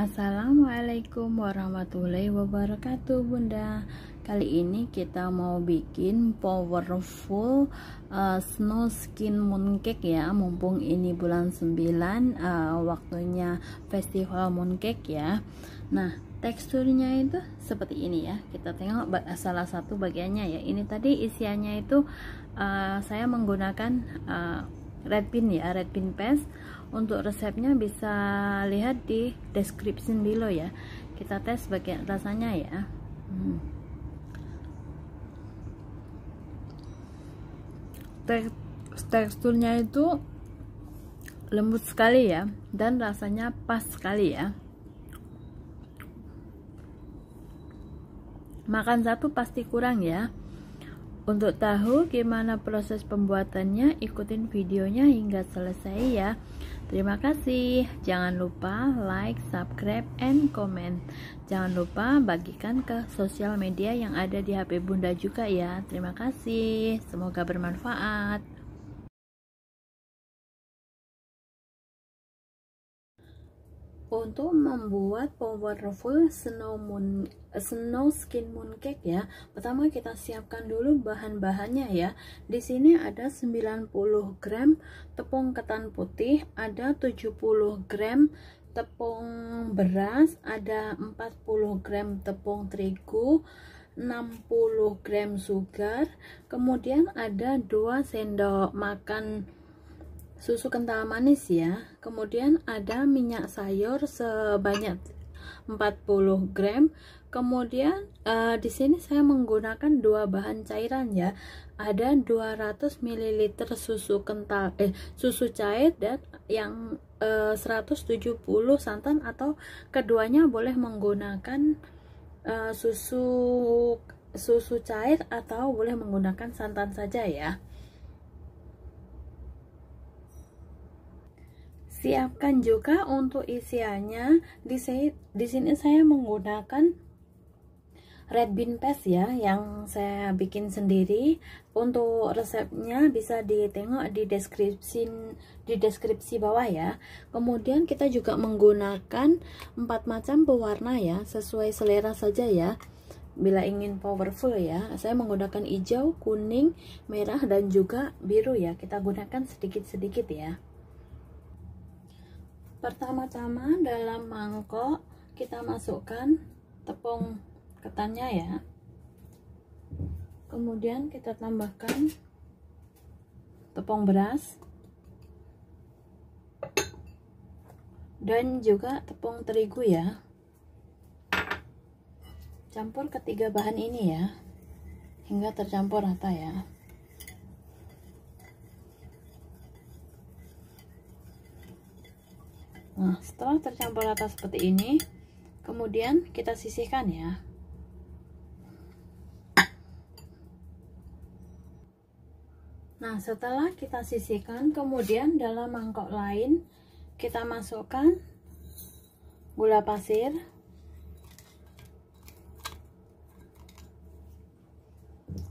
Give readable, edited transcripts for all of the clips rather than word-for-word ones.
Assalamualaikum warahmatullahi wabarakatuh Bunda. Kali ini kita mau bikin powerful snow skin mooncake ya. Mumpung ini bulan 9, waktunya festival mooncake ya. Nah, teksturnya itu seperti ini ya. Kita tengok salah satu bagiannya ya. Ini tadi isiannya itu saya menggunakan red bean ya, red bean paste. Untuk resepnya bisa lihat di description below ya. Kita tes bagian rasanya ya. Teksturnya itu lembut sekali ya, dan rasanya pas sekali ya. Makan satu pasti kurang ya. Untuk tahu gimana proses pembuatannya, ikutin videonya hingga selesai ya. Terima kasih. Jangan lupa like, subscribe, and comment. Jangan lupa bagikan ke sosial media yang ada di HP Bunda juga ya. Terima kasih. Semoga bermanfaat. Untuk membuat powerful snow skin mooncake ya, pertama kita siapkan dulu bahan-bahannya ya. Di sini ada 90 gram tepung ketan putih, ada 70 gram tepung beras, ada 40 gram tepung terigu, 60 gram sugar, kemudian ada 2 sendok makan susu kental manis ya. Kemudian ada minyak sayur sebanyak 40 gram. Kemudian di sini saya menggunakan dua bahan cairan ya. Ada 200 ml susu kental susu cair dan yang 170 santan, atau keduanya boleh menggunakan susu cair atau boleh menggunakan santan saja ya. Siapkan juga untuk isiannya. Di sini saya menggunakan red bean paste ya, yang saya bikin sendiri. Untuk resepnya bisa ditengok di deskripsi bawah ya. Kemudian kita juga menggunakan 4 macam pewarna ya, sesuai selera saja ya. Bila ingin powerful ya, saya menggunakan hijau, kuning, merah, dan juga biru ya. Kita gunakan sedikit-sedikit ya. Pertama-tama dalam mangkok kita masukkan tepung ketannya ya. Kemudian kita tambahkan tepung beras dan juga tepung terigu ya. Campur ketiga bahan ini ya hingga tercampur rata ya. Nah, setelah tercampur rata seperti ini, kemudian kita sisihkan ya. Nah, setelah kita sisihkan, kemudian dalam mangkok lain kita masukkan gula pasir,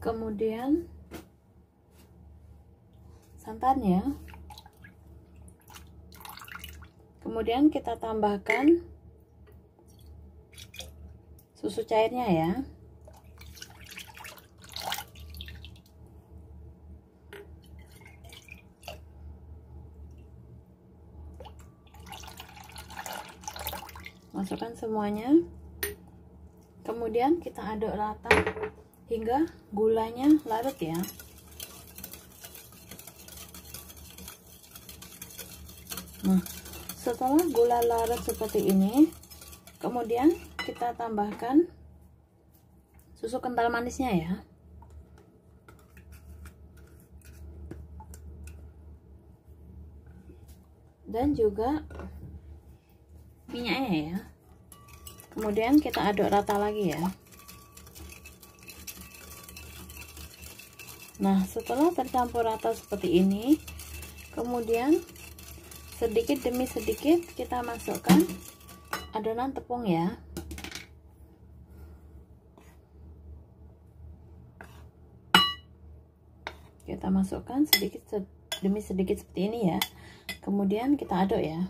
kemudian santan ya. Kemudian kita tambahkan susu cairnya ya. Masukkan semuanya. Kemudian kita aduk rata hingga gulanya larut ya. Nah, setelah gula larut seperti ini, kemudian kita tambahkan susu kental manisnya ya. Dan juga minyaknya ya. Kemudian kita aduk rata lagi ya. Nah, setelah tercampur rata seperti ini, kemudian sedikit demi sedikit kita masukkan adonan tepung ya. Kita masukkan sedikit demi sedikit seperti ini ya. Kemudian kita aduk ya.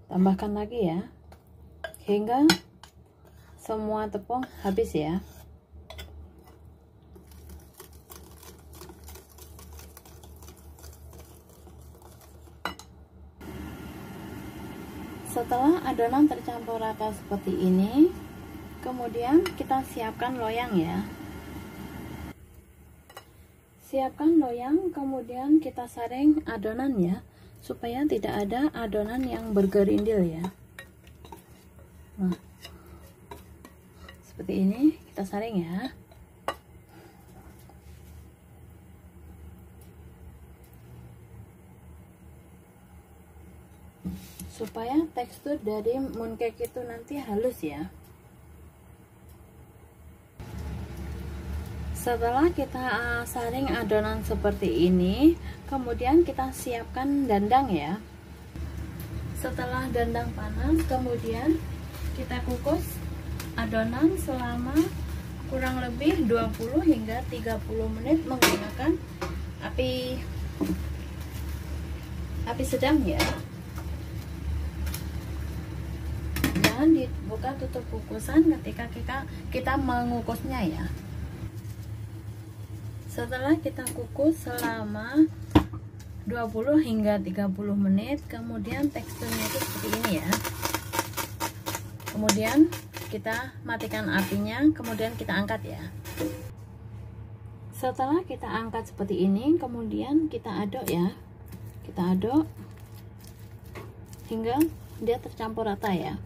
Tambahkan lagi ya, hingga semua tepung habis ya. Setelah adonan tercampur rata seperti ini, kemudian kita siapkan loyang ya. Siapkan loyang, kemudian kita saring adonan ya, supaya tidak ada adonan yang bergerindil ya. Nah, seperti ini kita saring ya. Supaya tekstur dari mooncake itu nanti halus ya. Setelah kita saring adonan seperti ini, kemudian kita siapkan dandang ya. Setelah dandang panas, kemudian kita kukus adonan selama kurang lebih 20 hingga 30 menit menggunakan api sedang ya. Jangan dibuka tutup kukusan ketika kita mengukusnya ya. Setelah kita kukus selama 20 hingga 30 menit, kemudian teksturnya itu seperti ini ya. Kemudian kita matikan apinya, kemudian kita angkat ya. Setelah kita angkat seperti ini, kemudian kita aduk ya. Kita aduk hingga dia tercampur rata ya.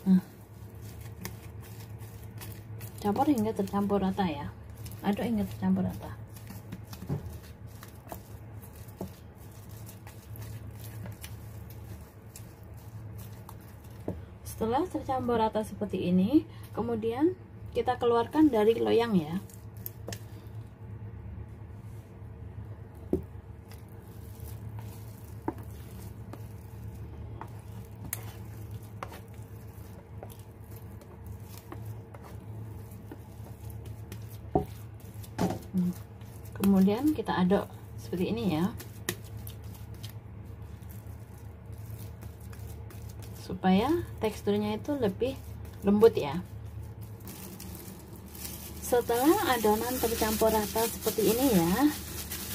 Nah, campur hingga tercampur rata ya. Aduk hingga tercampur rata. Setelah tercampur rata seperti ini, kemudian kita keluarkan dari loyang ya. Kemudian kita aduk seperti ini ya, supaya teksturnya itu lebih lembut ya. Setelah adonan tercampur rata seperti ini ya,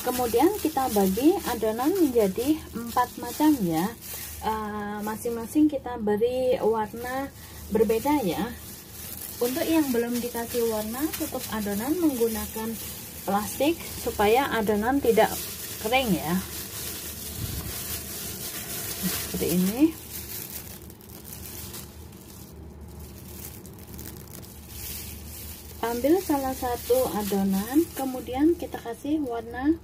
kemudian kita bagi adonan menjadi 4 macam ya. Masing-masing kita beri warna berbeda ya. Untuk yang belum dikasih warna, tutup adonan menggunakan plastik supaya adonan tidak kering ya. Seperti ini. Ambil salah satu adonan, kemudian kita kasih warna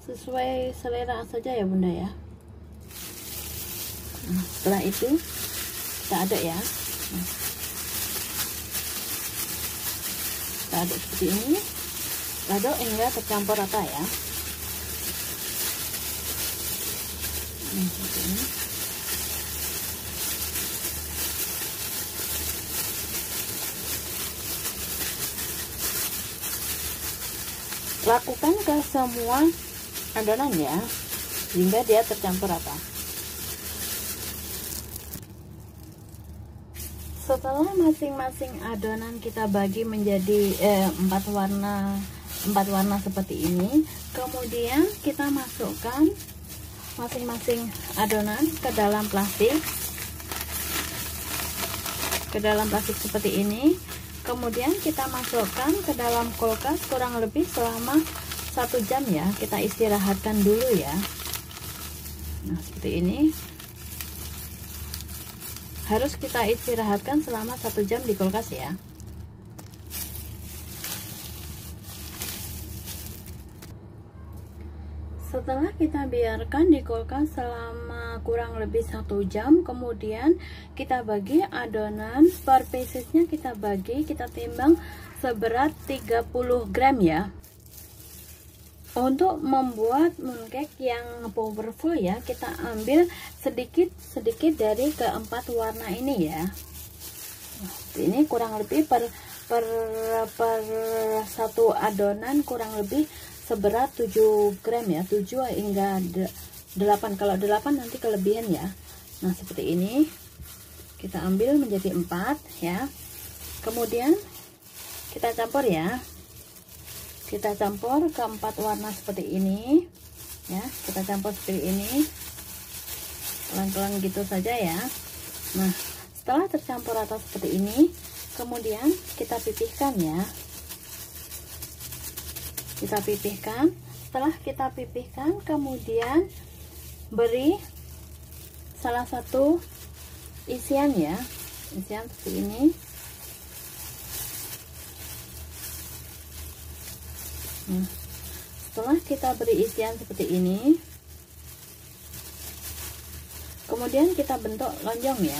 sesuai selera saja ya bunda ya. Nah, setelah itu kita aduk ya. Nah, kita aduk seperti ini, aduk hingga tercampur rata ya. Nah, seperti ini. Lakukan ke semua adonan ya, hingga dia tercampur rata. Setelah masing-masing adonan kita bagi menjadi 4 warna seperti ini, kemudian kita masukkan masing-masing adonan ke dalam plastik seperti ini. Kemudian kita masukkan ke dalam kulkas kurang lebih selama 1 jam ya. Kita istirahatkan dulu ya. Nah, seperti ini. Harus kita istirahatkan selama 1 jam di kulkas ya. Setelah kita biarkan di kulkas selama kurang lebih 1 jam, kemudian kita bagi adonan per piecesnya, kita bagi, kita timbang seberat 30 gram ya. Untuk membuat mooncake yang powerful ya, kita ambil sedikit dari keempat warna ini ya. Nah, ini kurang lebih per satu adonan kurang lebih seberat 7 gram ya, 7 hingga 8. Kalau 8 nanti kelebihan ya. Nah seperti ini kita ambil menjadi 4 ya. Kemudian kita campur ya, kita campur ke 4 warna seperti ini ya. Kita campur seperti ini, pelan-pelan gitu saja ya. Nah setelah tercampur rata seperti ini, kemudian kita pipihkan ya, kita pipihkan. Setelah kita pipihkan, kemudian beri salah satu isian ya, isian seperti ini. Nah, setelah kita beri isian seperti ini, kemudian kita bentuk lonjong ya.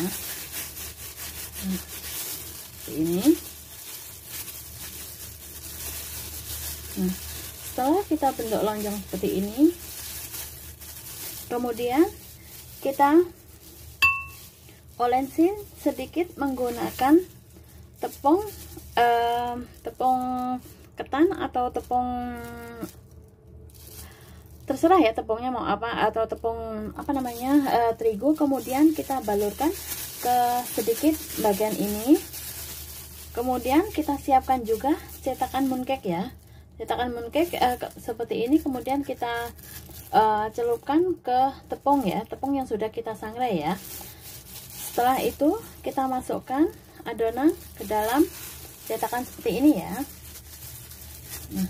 Nah, seperti ini. Nah, setelah kita bentuk lonjong seperti ini, kemudian kita olesin sedikit menggunakan tepung ketan atau tepung, terserah ya tepungnya mau apa, atau tepung apa namanya, terigu. Kemudian kita balurkan ke sedikit bagian ini. Kemudian kita siapkan juga cetakan mooncake ya, cetakan mooncake seperti ini. Kemudian kita celupkan ke tepung ya, tepung yang sudah kita sangrai ya. Setelah itu kita masukkan adonan ke dalam cetakan seperti ini ya. Nah,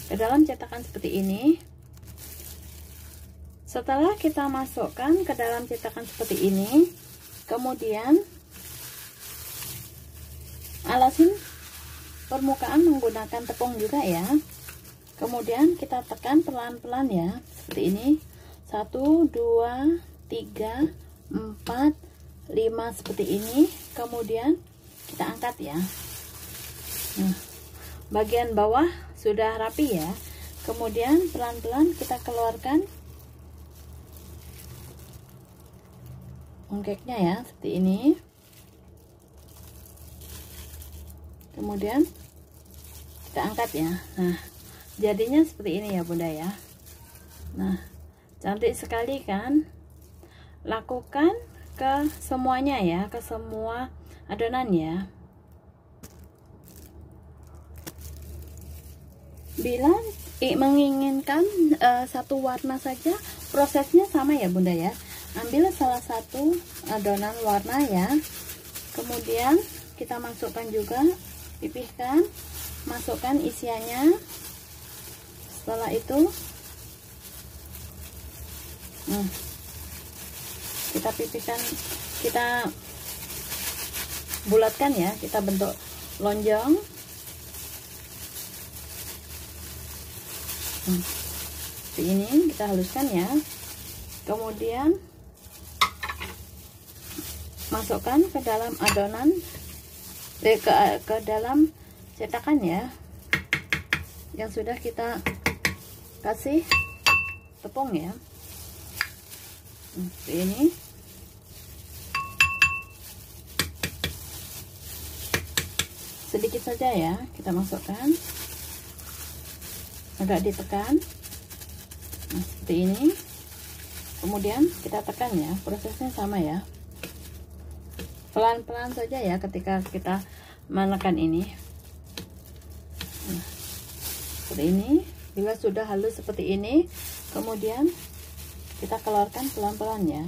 ke dalam cetakan seperti ini. Setelah kita masukkan ke dalam cetakan seperti ini, kemudian alasin permukaan menggunakan tepung juga ya. Kemudian kita tekan pelan-pelan ya, seperti ini. 1 2 3 4 5 seperti ini. Kemudian kita angkat ya. Nah, bagian bawah sudah rapi ya. Kemudian pelan-pelan kita keluarkan mooncake-nya ya, seperti ini. Kemudian kita angkat ya. Nah, jadinya seperti ini ya Bunda ya. Nah, cantik sekali kan? Lakukan ke semuanya ya, ke semua adonan ya. Bila menginginkan satu warna saja, prosesnya sama ya Bunda ya. Ambil salah satu adonan warna ya, kemudian kita masukkan juga, pipihkan, masukkan isiannya. Setelah itu kita pipihkan, kita bulatkan ya, kita bentuk lonjong. Seperti ini kita haluskan ya. Kemudian masukkan ke dalam adonan, ke dalam cetakan ya, yang sudah kita kasih tepung ya. Seperti ini. Sedikit saja ya kita masukkan, agak ditekan. Nah, seperti ini. Kemudian kita tekan ya, prosesnya sama ya, pelan-pelan saja ya ketika kita menekan ini. Nah, seperti ini. Bila sudah halus seperti ini, kemudian kita keluarkan pelan-pelan ya.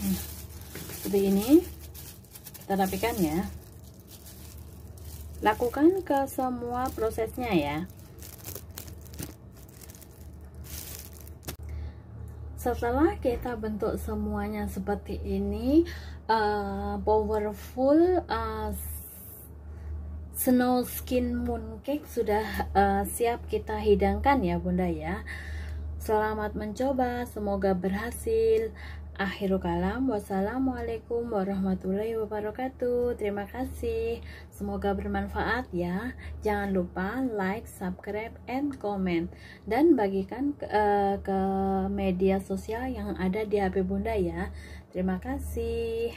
Nah, seperti ini kita rapikan ya. Lakukan ke semua prosesnya ya. Setelah kita bentuk semuanya seperti ini, powerful snow skin mooncake sudah siap kita hidangkan ya Bunda ya. Selamat mencoba, semoga berhasil. Akhirul kalam, wassalamualaikum warahmatullahi wabarakatuh. Terima kasih, semoga bermanfaat ya. Jangan lupa like, subscribe, and comment, dan bagikan ke media sosial yang ada di HP Bunda ya. Terima kasih.